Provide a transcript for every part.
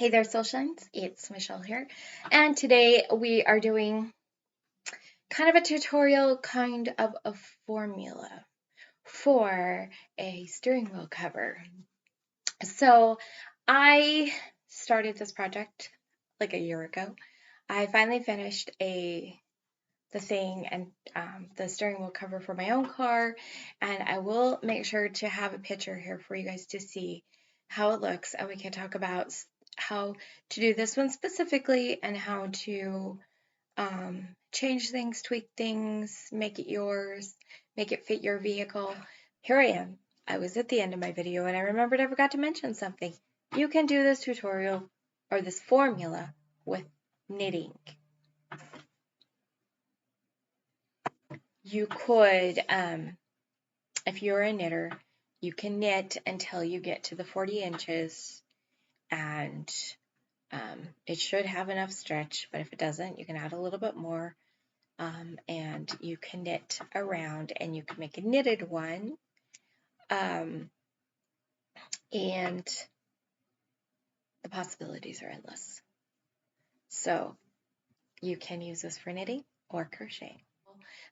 Hey there, Soul Shines. It's Michelle here, and today we are doing kind of a tutorial, kind of a formula for a steering wheel cover. So I started this project like a year ago. I finally finished the thing and the steering wheel cover for my own car, and I will make sure to have a picture here for you guys to see how it looks, and we can talk about how to do this one specifically and how to change things, tweak things, make it yours, make it fit your vehicle. Here I am. I was at the end of my video and I remembered I forgot to mention something. You can do this tutorial or this formula with knitting. You could, if you're a knitter, you can knit until you get to the 40 inches and it should have enough stretch, but if it doesn't, you can add a little bit more, and you can knit around and you can make a knitted one, and the possibilities are endless. So you can use this for knitting or crocheting.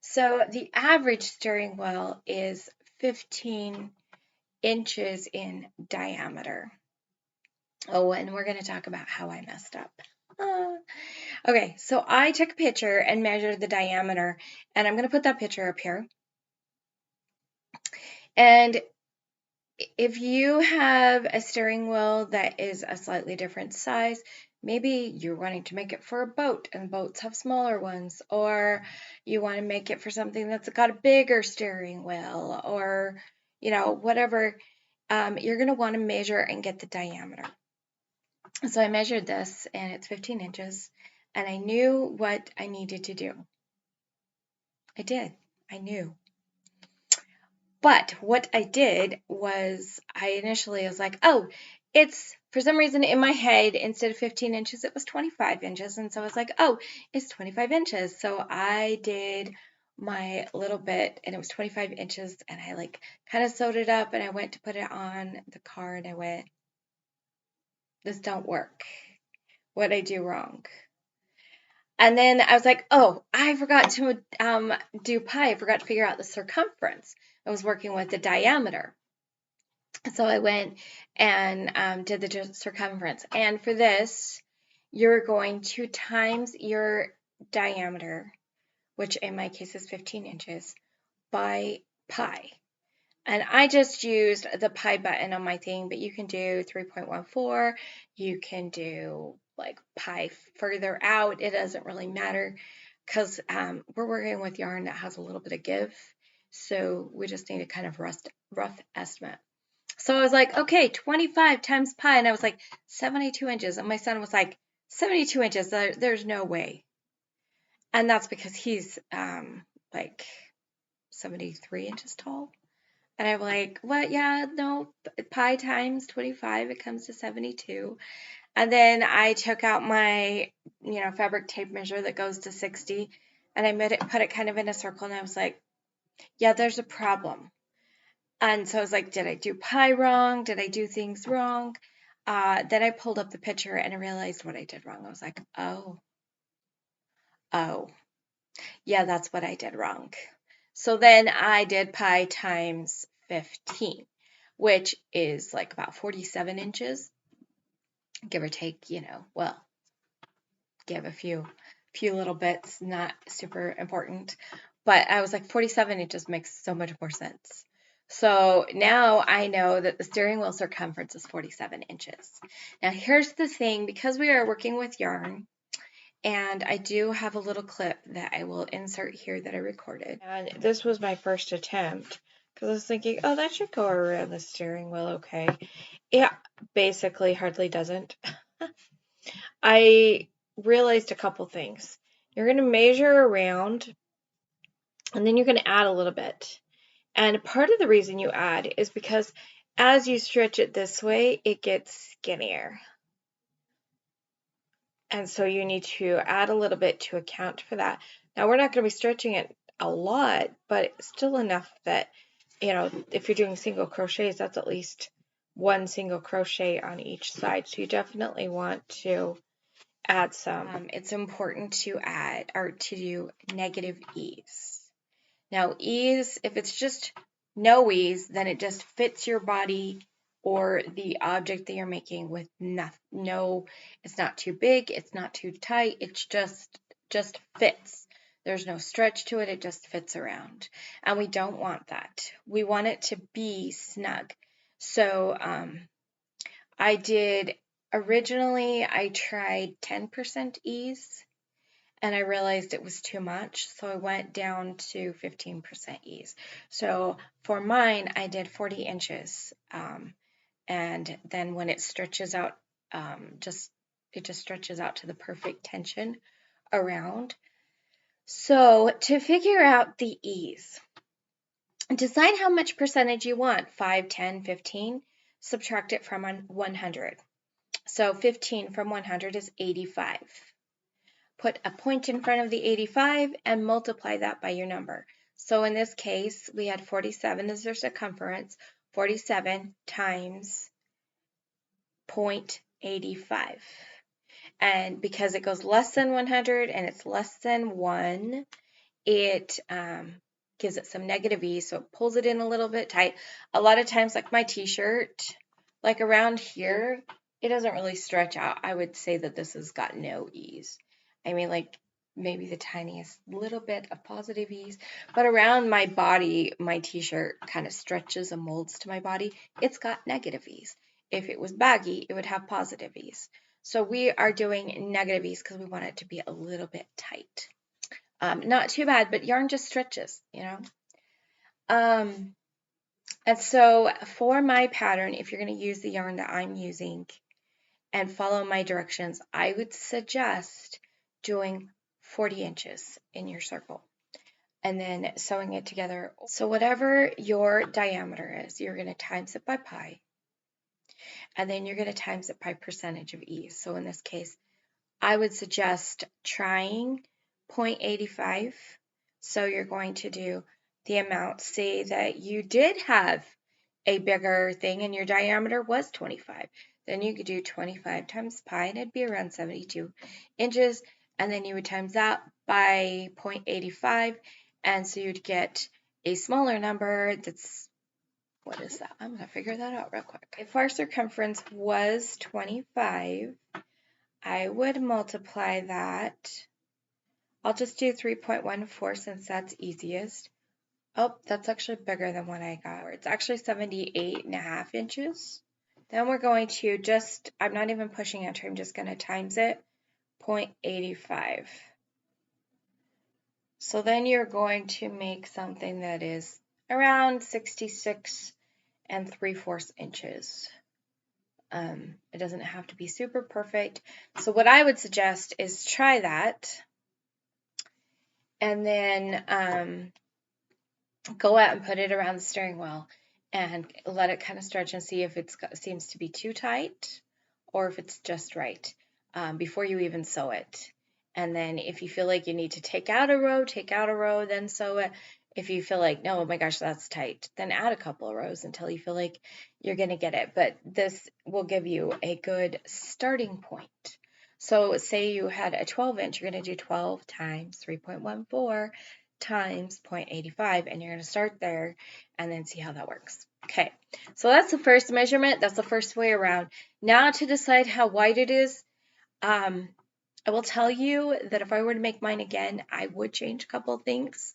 So the average steering wheel is 15 inches in diameter. Oh, and we're going to talk about how I messed up. Okay, so I took a picture and measured the diameter, and I'm going to put that picture up here. And if you have a steering wheel that is a slightly different size, maybe you're wanting to make it for a boat and boats have smaller ones, or you want to make it for something that's got a bigger steering wheel, or whatever, you're going to want to measure and get the diameter. So I measured this and it's 15 inches and I knew what I needed to do. I did. I knew. But what I did was I initially was like, oh, it's for some reason in my head, instead of 15 inches, it was 25 inches. And so I was like, oh, it's 25 inches. So I did my little bit and it was 25 inches and I like kind of sewed it up and I went to put it on the car and I went, this don't work. What'd I do wrong? And then I was like, oh, I forgot to do pi. I forgot to figure out the circumference. I was working with the diameter. So I went and did the circumference. And for this, you're going to times your diameter, which in my case is 15 inches, by pi. And I just used the pi button on my thing, but you can do 3.14. You can do like pi further out. It doesn't really matter because we're working with yarn that has a little bit of give. So we just need a kind of rough estimate. So I was like, okay, 25 times pi. And I was like, 72 inches. And my son was like, 72 inches. There's no way. And that's because he's like 73 inches tall. And I'm like, what? Yeah, no, pi times 25, it comes to 72. And then I took out my, fabric tape measure that goes to 60, and I put it kind of in a circle, and I was like, yeah, there's a problem. And so I was like, did I do pi wrong? Did I do things wrong? Then I pulled up the picture, and I realized what I did wrong. I was like, oh, yeah, that's what I did wrong. So then I did pi times 15, which is like about 47 inches, give or take, well, give a few little bits, not super important. But I was like, 47 inches makes so much more sense. So now I know that the steering wheel circumference is 47 inches. Now here's the thing, because we are working with yarn, and I do have a little clip that I will insert here that I recorded. And this was my first attempt because I was thinking, oh, that should go around the steering wheel okay. Yeah, basically hardly doesn't. I realized a couple things. You're going to measure around and then you're going to add a little bit. And part of the reason you add is because as you stretch it this way, it gets skinnier. And so you need to add a little bit to account for that. Now, we're not going to be stretching it a lot, but still enough that, if you're doing single crochets, that's at least one single crochet on each side. So you definitely want to add some. It's important to add or to do negative ease. Now ease, if it's just no ease, then it just fits your body or the object that you're making with no, it's not too big, it's not too tight, it's just fits. There's no stretch to it, it just fits around. And we don't want that. We want it to be snug. So originally I tried 10% ease and I realized it was too much, so I went down to 15% ease. So for mine, I did 40 inches, and then when it stretches out, it just stretches out to the perfect tension around. So to figure out the ease, decide how much percentage you want, 5, 10, 15, subtract it from 100. So 15 from 100 is 85. Put a point in front of the 85 and multiply that by your number. So in this case, we had 47 as their circumference, 47 times 0.85. And because it goes less than 100 and it's less than 1, it gives it some negative ease, so it pulls it in a little bit tight. A lot of times, like my t-shirt, like around here, it doesn't really stretch out. I would say that this has got no ease. I mean, like maybe the tiniest little bit of positive ease, but around my body, my t-shirt kind of stretches and molds to my body. It's got negative ease. If it was baggy, it would have positive ease. So we are doing negative ease because we want it to be a little bit tight. Not too bad, but yarn just stretches, you know. And so for my pattern, if you're going to use the yarn that I'm using and follow my directions, I would suggest doing 40 inches in your circle and then sewing it together. So whatever your diameter is, you're going to times it by pi, and then you're going to times it by percentage of ease. So in this case, I would suggest trying 0.85. So you're going to do the amount, say that you did have a bigger thing and your diameter was 25. Then you could do 25 times pi and it'd be around 72 inches. And then you would times that by 0.85. And so you'd get a smaller number that's, what is that? I'm going to figure that out real quick. If our circumference was 25, I would multiply that. I'll just do 3.14 since that's easiest. Oh, that's actually bigger than what I got. It's actually 78.5 inches. Then we're going to just, I'm not even pushing enter, I'm just going to times it, 0.85. So then you're going to make something that is around 66 3/4 inches. It doesn't have to be super perfect. So what I would suggest is try that and then go out and put it around the steering wheel and let it kind of stretch and see if it seems to be too tight or if it's just right before you even sew it. And then if you feel like you need to take out a row, then sew it. If you feel like, no, oh my gosh, that's tight, then add a couple of rows until you feel like you're going to get it. But this will give you a good starting point. So say you had a 12 inch, you're going to do 12 times 3.14 times 0.85, and you're going to start there and then see how that works. Okay, so that's the first measurement. That's the first way around. Now to decide how wide it is, I will tell you that if I were to make mine again, I would change a couple of things.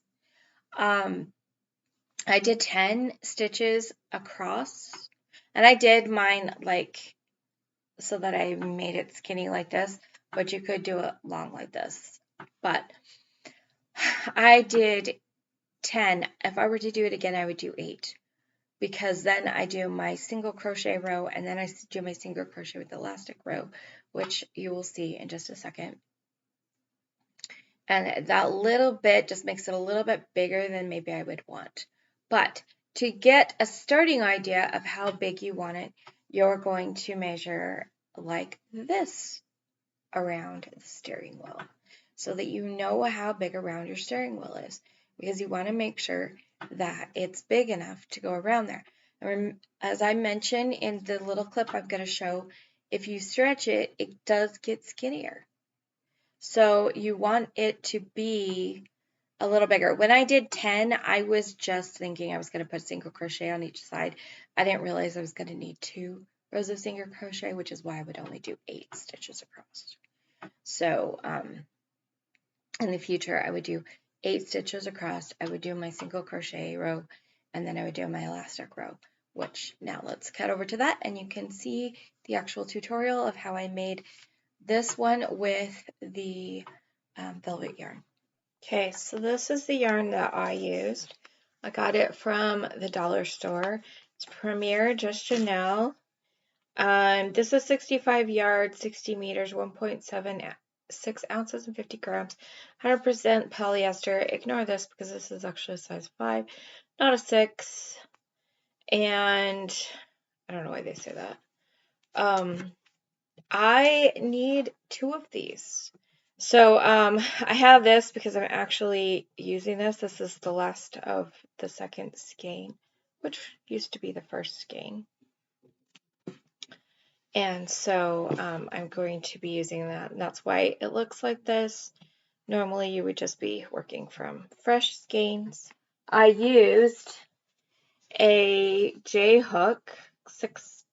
I did 10 stitches across, and I did mine like so that I made it skinny like this, but you could do it long like this. But I did 10. If I were to do it again, I would do 8, because then I do my single crochet row and then I do my single crochet with elastic row, which you will see in just a second. And that little bit just makes it a little bit bigger than maybe I would want. But to get a starting idea of how big you want it, you're going to measure like this around the steering wheel so that you know how big around your steering wheel is, because you want to make sure that it's big enough to go around there. As I mentioned in the little clip I'm going to show, if you stretch it, it does get skinnier. So you want it to be a little bigger. When I did 10, I was just thinking I was going to put single crochet on each side. I didn't realize I was going to need 2 rows of single crochet, which is why I would only do 8 stitches across. So in the future, I would do 8 stitches across. I would do my single crochet row, and then I would do my elastic row, which now let's cut over to that, and you can see the actual tutorial of how I made this one with the velvet yarn. Okay, so this is the yarn that I used. I got it from the dollar store. It's Premier Just Janelle. This is 65 yards, 60 meters, 1.76 ounces and 50 grams, 100% polyester. Ignore this because this is actually a size 5, not a 6. And I don't know why they say that. I need 2 of these. So I have this because I'm actually using this. This is the last of the second skein, which used to be the first skein. And so I'm going to be using that, and that's why it looks like this. Normally you would just be working from fresh skeins. I used a J hook, 6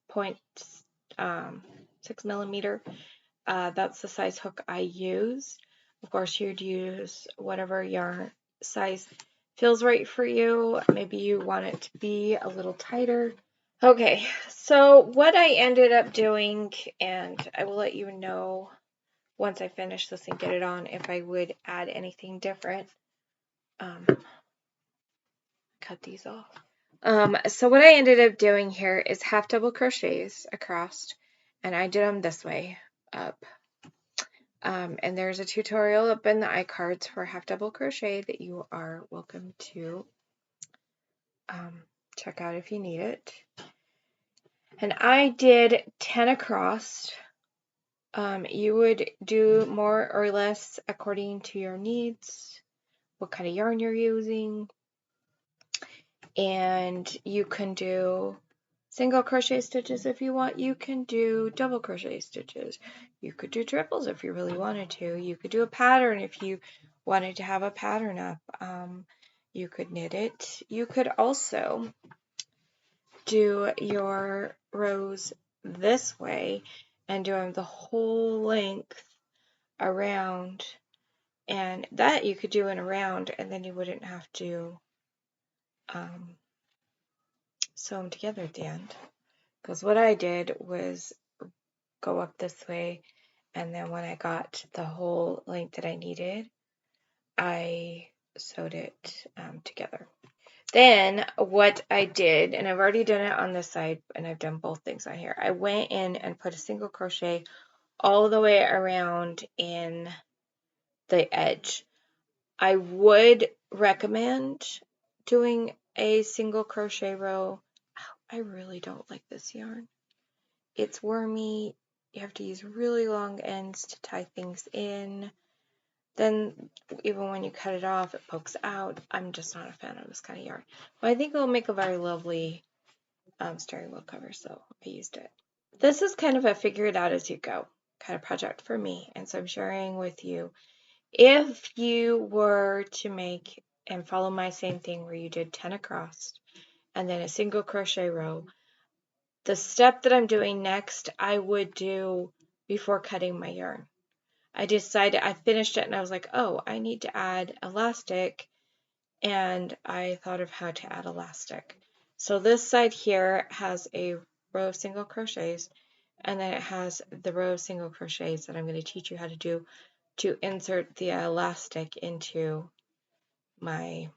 millimeter. That's the size hook I use. Of course, you'd use whatever yarn size feels right for you. Maybe you want it to be a little tighter. Okay, so what I ended up doing, and I will let you know once I finish this and get it on if I would add anything different. Cut these off. So what I ended up doing here is half double crochets across, and I did them this way up. And there's a tutorial up in the iCards for half double crochet that you are welcome to check out if you need it. And I did 10 across. You would do more or less according to your needs, what kind of yarn you're using, and you can do single crochet stitches if you want. You can do double crochet stitches. You could do triples if you really wanted to. You could do a pattern if you wanted to have a pattern up. You could knit it. You could also do your rows this way and do them the whole length around, and that you could do in a round, and then you wouldn't have to sew them together at the end. Because what I did was go up this way, and then when I got the whole length that I needed, I sewed it together. Then what I did, and I've already done it on this side, and I've done both things on here, I went in and put a single crochet all the way around in the edge. I would recommend doing a single crochet row. I really don't like this yarn. It's wormy. You have to use really long ends to tie things in. Then even when you cut it off, it pokes out. I'm just not a fan of this kind of yarn. But I think it will make a very lovely steering wheel cover, so I used it. This is kind of a figure it out as you go kind of project for me, and so I'm sharing with you. If you were to make and follow my same thing where you did 10 across and then a single crochet row, the step that I'm doing next, I would do before cutting my yarn. I finished it and I was like, oh, I need to add elastic, and I thought of how to add elastic. So this side here has a row of single crochets, and then it has the row of single crochets that I'm going to teach you how to do to insert the elastic into my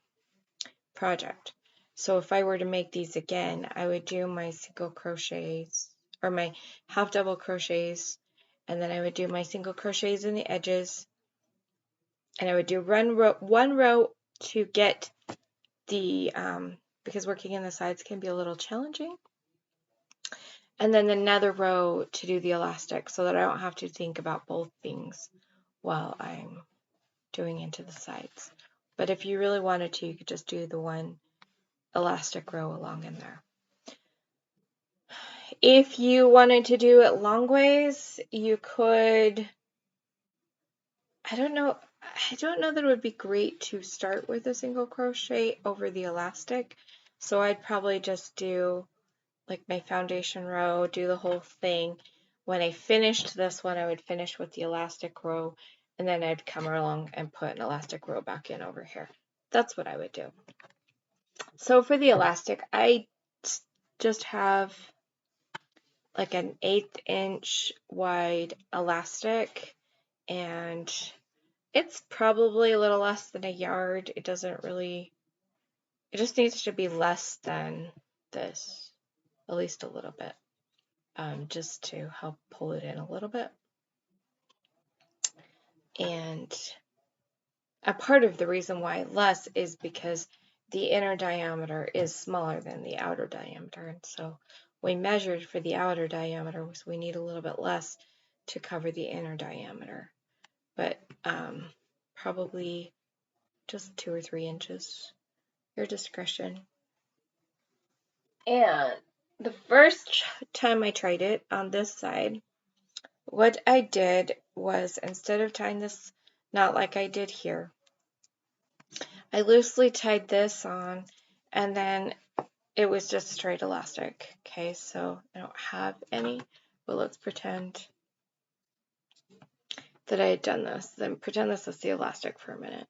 project. So if I were to make these again, I would do my single crochets or my half double crochets, and then I would do my single crochets in the edges, and I would do one row to get the because working in the sides can be a little challenging, and then another row to do the elastic so that I don't have to think about both things while I'm doing into the sides. But if you really wanted to, you could just do the one elastic row along in there. if you wanted to do it long ways, you could, I don't know that it would be great to start with a single crochet over the elastic. So I'd probably just do like my foundation row, do the whole thing. When I finished this one, I would finish with the elastic row, and then I'd come along and put an elastic row back in over here. That's what I would do. So for the elastic, I just have like an 1/8 inch wide elastic, and it's probably a little less than a yard. It doesn't really, it just needs to be less than this, at least a little bit, just to help pull it in a little bit. And a part of the reason why less is because the inner diameter is smaller than the outer diameter. And so we measured for the outer diameter, so we need a little bit less to cover the inner diameter. But probably just 2 or 3 inches, your discretion. And the first time I tried it on this side, what I did was, instead of tying this knot like I did here, I loosely tied this on, and then it was just straight elastic. Okay, so I don't have any, but let's pretend that I had done this. Then pretend this is the elastic for a minute.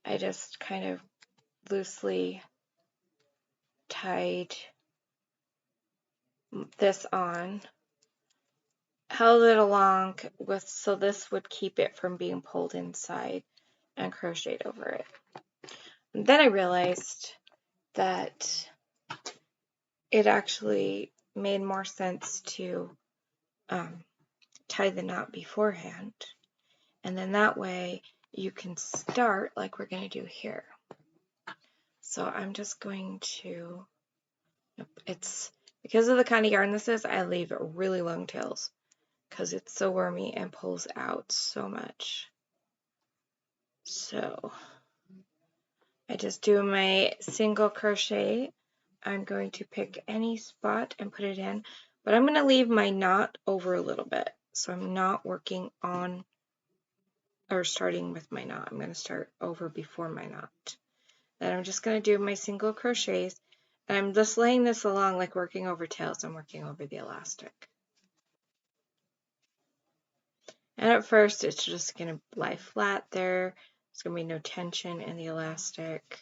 I just kind of loosely tied this on, held it along with, so this would keep it from being pulled inside, and crocheted over it. And then I realized that it actually made more sense to tie the knot beforehand, and then that way you can start like we're going to do here. So I'm just going to, it's because of the kind of yarn this is, I leave really long tails because it's so wormy and pulls out so much. So I just do my single crochet. I'm going to pick any spot and put it in, but I'm going to leave my knot over a little bit. So I'm not working on or starting with my knot. I'm going to start over before my knot. Then I'm just going to do my single crochets, and I'm just laying this along like working over tails. I'm working over the elastic. And at first it's just going to lie flat there. There's going to be no tension in the elastic.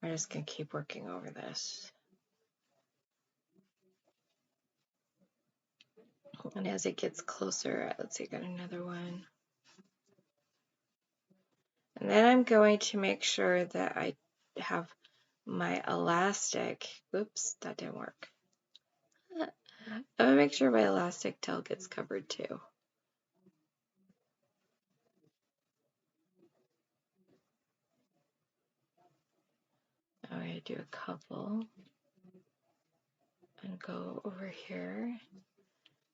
I'm just going to keep working over this. And as it gets closer, let's see, got another one. And then I'm going to make sure that I have my elastic. Oops, that didn't work. I'm going to make sure my elastic tail gets covered too. I'm going to do a couple and go over here.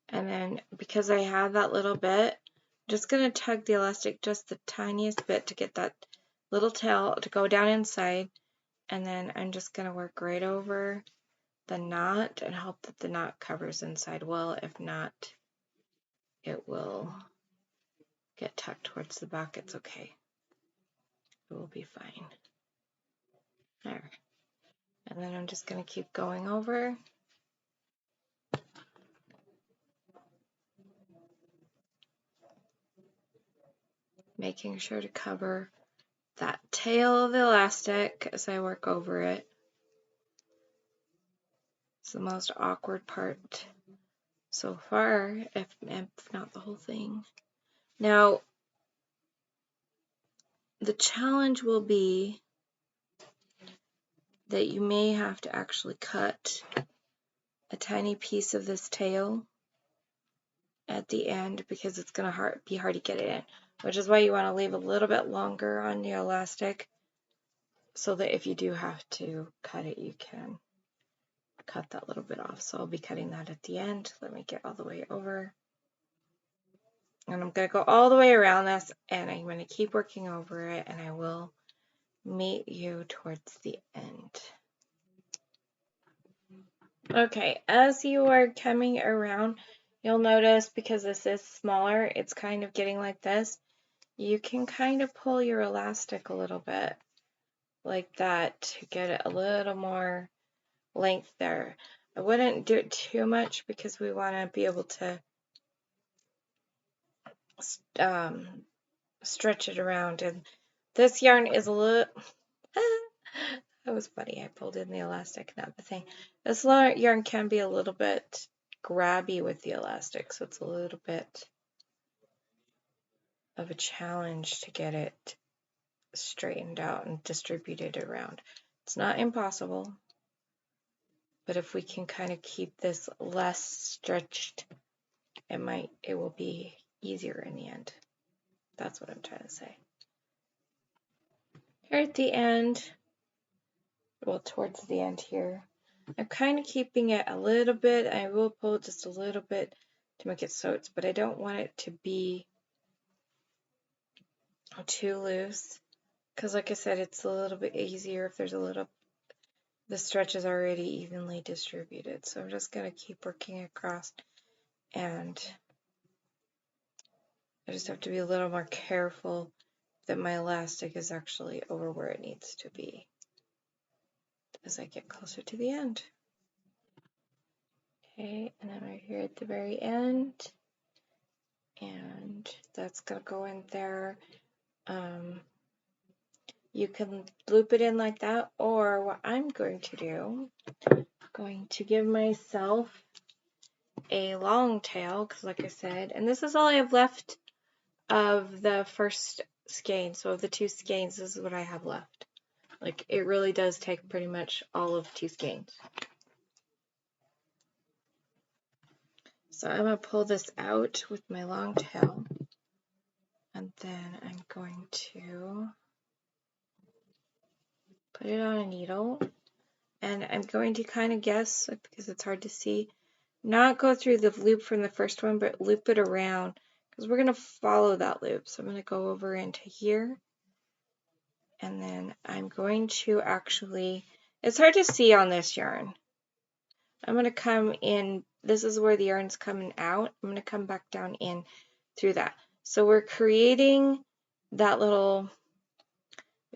And then because I have that little bit, I'm just going to tug the elastic just the tiniest bit to get that little tail to go down inside. And then I'm just going to work right over the knot and hope that the knot covers inside well. If not, it will get tucked towards the back. It's okay. It will be fine. There. And then I'm just going to keep going over. Making sure to cover that tail of the elastic as I work over it. It's the most awkward part so far, if not the whole thing. Now, the challenge will be that you may have to actually cut a tiny piece of this tail at the end because it's going to be hard to get it in, which is why you want to leave a little bit longer on your elastic so that if you do have to cut it, you can cut that little bit off. So I'll be cutting that at the end. Let me get all the way over. And I'm going to go all the way around this, and I'm going to keep working over it, and I will meet you towards the end. Okay, as you are coming around, you'll notice because this is smaller, it's kind of getting like this. You can kind of pull your elastic a little bit like that to get it a little more length there. I wouldn't do it too much because we want to be able to stretch it around. And this yarn is a little... That was funny. I pulled in the elastic, not the thing. This yarn can be a little bit grabby with the elastic, so it's a little bit of a challenge to get it straightened out and distributed around. It's not impossible, but if we can kind of keep this less stretched, it will be easier in the end. That's what I'm trying to say. Here at the end, well, towards the end here, I'm kind of keeping it a little bit. I will pull it just a little bit to make it so but I don't want it to be too loose because, like I said, it's a little bit easier if the stretch is already evenly distributed. So I'm just going to keep working across, and I just have to be a little more careful that my elastic is actually over where it needs to be as I get closer to the end. Okay, and then right here at the very end, and that's going to go in there. You can loop it in like that, or what I'm going to do, I'm going to give myself a long tail, because like I said, and this is all I have left of the first skein. So of the 2 skeins, this is what I have left. Like, it really does take pretty much all of 2 skeins. So I'm going to pull this out with my long tail, and then I'm going to put it on a needle, and I'm going to kind of guess, because it's hard to see, not go through the loop from the first one, but loop it around, because we're going to follow that loop. So I'm going to go over into here, and then I'm going to actually, it's hard to see on this yarn. I'm going to come in, this is where the yarn's coming out. I'm going to come back down in through that. So we're creating that little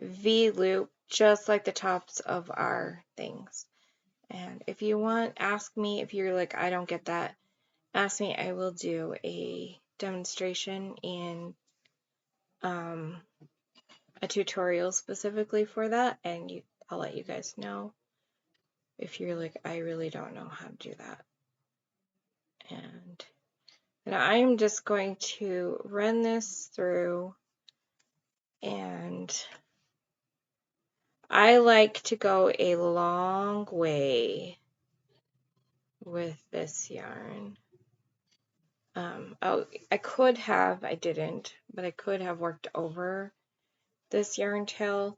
V loop just like the tops of our things. And if you want, ask me. If you're like, I don't get that, ask me. I will do a demonstration in a tutorial specifically for that, and I'll let you guys know if you're like, I really don't know how to do that. And I'm just going to run this through, and I like to go a long way with this yarn. I didn't, but I could have worked over this yarn tail,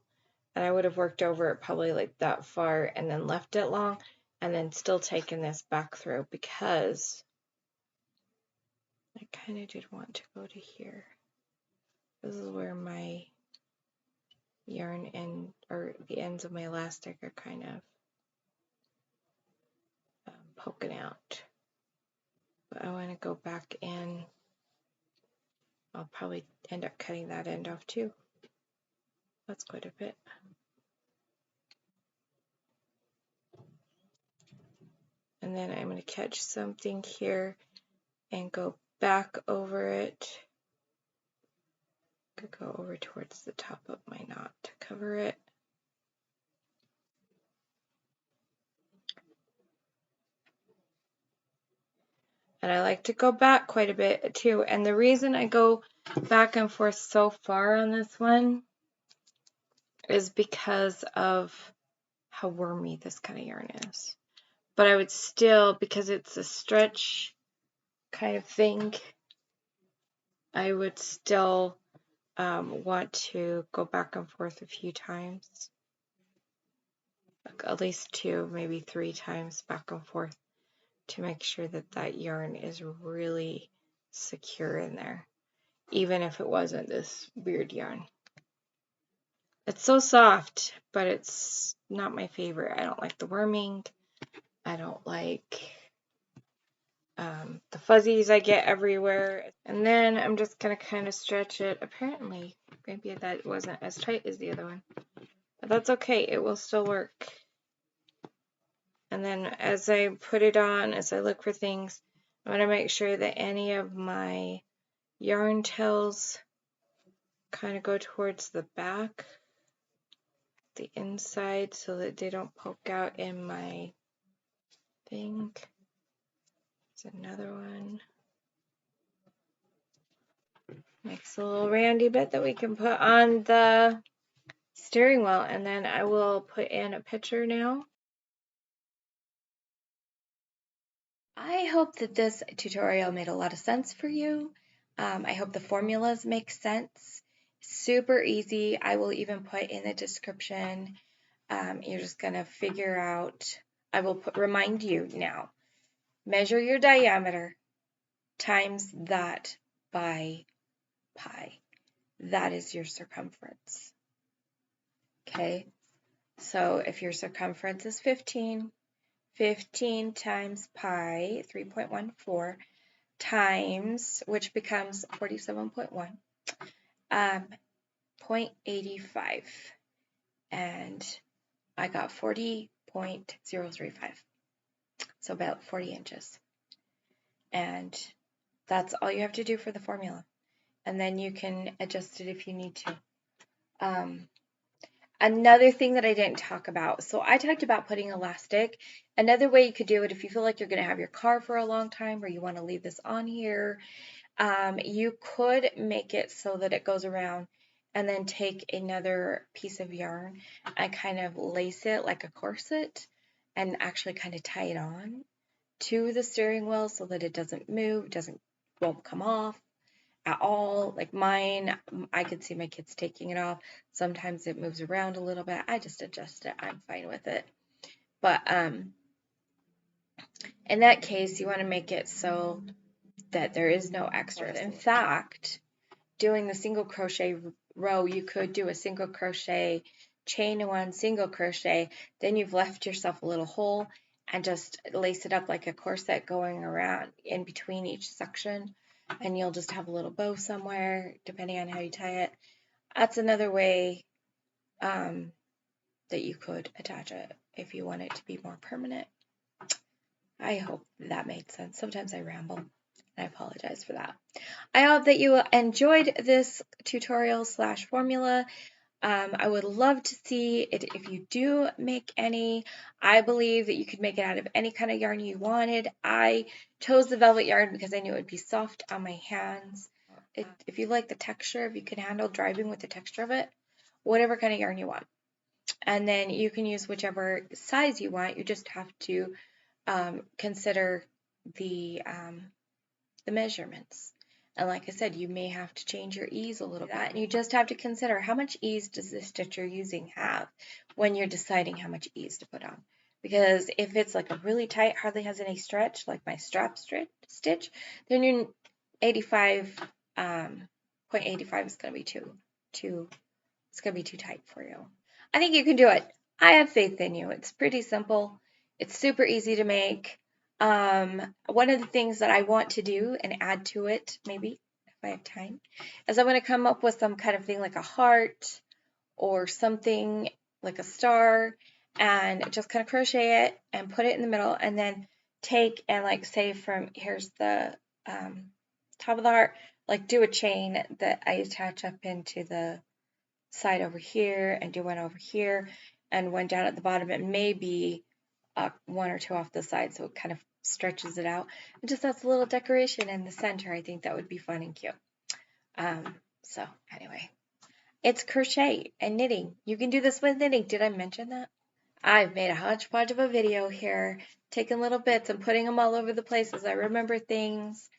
and I would have worked over it probably like that far and then left it long, and then still taken this back through, because I kind of did want to go to here. This is where my yarn or the ends of my elastic are kind of poking out. But I want to go back in. I'll probably end up cutting that end off too. That's quite a bit. And then I'm going to catch something here and go back over it. Could go over towards the top of my knot to cover it. And I like to go back quite a bit too. And the reason I go back and forth so far on this one is because of how wormy this kind of yarn is. But I would still, because it's a stretch kind of thing, I would still want to go back and forth a few times. At least 2, maybe 3 times back and forth to make sure that that yarn is really secure in there, even if it wasn't this weird yarn. It's so soft, but it's not my favorite. I don't like the worming. I don't like the fuzzies I get everywhere. And then I'm just going to kind of stretch it. Apparently, maybe that wasn't as tight as the other one. But that's okay. It will still work. And then as I put it on, as I look for things, I'm going to make sure that any of my yarn tails kind of go towards the back, the inside, so that they don't poke out in my thing. There's another one. Makes a little randy bit that we can put on the steering wheel, and then I will put in a picture now. I hope that this tutorial made a lot of sense for you. I hope the formulas make sense. Super easy. I will even put in the description. You're just going to figure out, I will remind you now, measure your diameter times that by pi. That is your circumference. Okay, so if your circumference is 15, 15 times pi, 3.14, times, which becomes 47.1, 0.85, and I got 40.035, so about 40 inches. And that's all you have to do for the formula. And then you can adjust it if you need to. Another thing that I didn't talk about, so I talked about putting elastic. Another way you could do it, if you feel like you're going to have your car for a long time or you want to leave this on here, you could make it so that it goes around and then take another piece of yarn and kind of lace it like a corset and actually kind of tie it on to the steering wheel so that it doesn't move, won't come off at all. Like mine, I could see my kids taking it off. Sometimes it moves around a little bit. I just adjust it. I'm fine with it. But in that case, you want to make it so that there is no extras. In fact, doing the single crochet row, you could do a single crochet, chain one, single crochet, then you've left yourself a little hole and just lace it up like a corset going around in between each section, and you'll just have a little bow somewhere depending on how you tie it. That's another way that you could attach it if you want it to be more permanent. I hope that made sense. Sometimes I ramble, and I apologize for that. I hope that you enjoyed this tutorial / formula. I would love to see it if you do make any. I believe that you could make it out of any kind of yarn you wanted. I chose the velvet yarn because I knew it would be soft on my hands. If you like the texture, if you can handle driving with the texture of it, whatever kind of yarn you want. And then you can use whichever size you want. You just have to consider the measurements. And like I said, you may have to change your ease a little bit. And you just have to consider how much ease does the stitch you're using have when you're deciding how much ease to put on. Because if it's like a really tight, hardly has any stretch, like my strap stitch, then your 85, 0.85 is going to be it's going to be too tight for you. I think you can do it. I have faith in you. It's pretty simple. It's super easy to make. One of the things that I want to do and add to it, maybe if I have time, is I want to come up with some kind of thing like a heart or something like a star, and just kind of crochet it and put it in the middle, and then take and like say from here's the top of the heart, like do a chain that I attach up into the side over here and do one over here and one down at the bottom. It may be one or two off the side, so it kind of stretches it out. And just that's a little decoration in the center. I think that would be fun and cute. So anyway, it's crochet and knitting. You can do this with knitting. Did I mention that? I've made a hodgepodge of a video here, taking little bits and putting them all over the place as I remember things.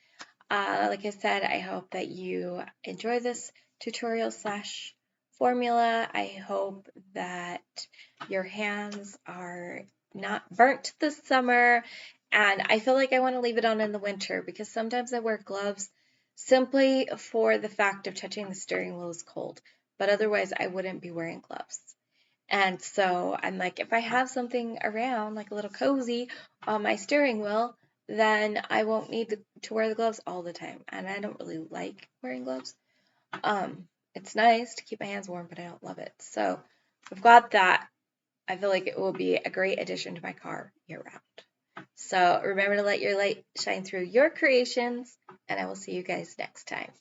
Like I said, I hope that you enjoy this tutorial / formula. I hope that your hands are not burnt this summer, and I feel like I want to leave it on in the winter because sometimes I wear gloves simply for the fact of touching the steering wheel is cold, but otherwise I wouldn't be wearing gloves. And so I'm like, if I have something around, like a little cozy on my steering wheel, then I won't need to wear the gloves all the time. And I don't really like wearing gloves. It's nice to keep my hands warm, but I don't love it. So I've got that. I feel like it will be a great addition to my car year round. So remember to let your light shine through your creations, and I will see you guys next time.